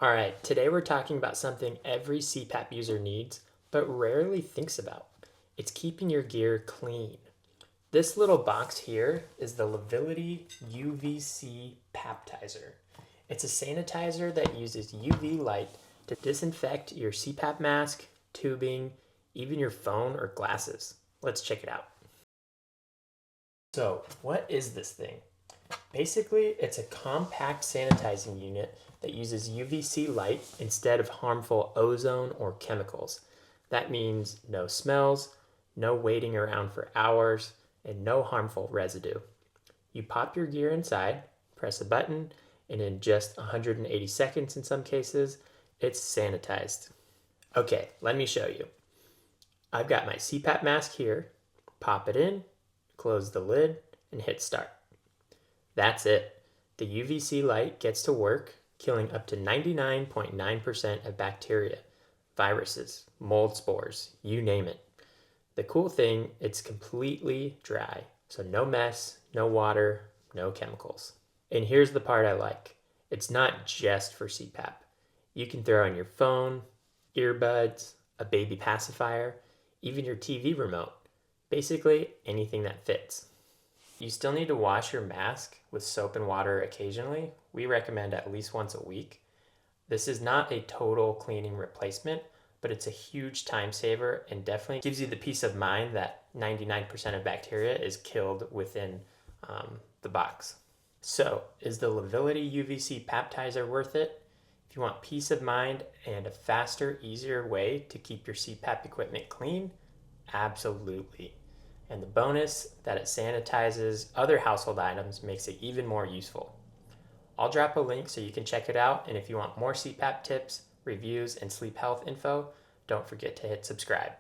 All right, today we're talking about something every CPAP user needs, but rarely thinks about. It's keeping your gear clean. This little box here is the Liviliti UV-C Paptizer. It's a sanitizer that uses UV light to disinfect your CPAP mask, tubing, even your phone or glasses. Let's check it out. So, what is this thing? Basically, it's a compact sanitizing unit that uses UVC light instead of harmful ozone or chemicals. That means no smells, no waiting around for hours, and no harmful residue. You pop your gear inside, press a button, and in just 180 seconds in some cases, it's sanitized. Okay, let me show you. I've got my CPAP mask here. Pop it in, close the lid, and hit start. That's it. The UVC light gets to work, killing up to 99.9% of bacteria, viruses, mold spores, you name it. The cool thing, it's completely dry, so no mess, no water, no chemicals. And here's the part I like. It's not just for CPAP. You can throw in your phone, earbuds, a baby pacifier, even your TV remote. Basically, anything that fits. You still need to wash your mask with soap and water occasionally. We recommend at least once a week. This is not a total cleaning replacement, but it's a huge time saver and definitely gives you the peace of mind that 99% of bacteria is killed within the box. So, is the Liviliti UV-C Paptizer worth it? If you want peace of mind and a faster, easier way to keep your CPAP equipment clean, absolutely. And the bonus that it sanitizes other household items makes it even more useful. I'll drop a link so you can check it out, and if you want more CPAP tips, reviews, and sleep health info, don't forget to hit subscribe.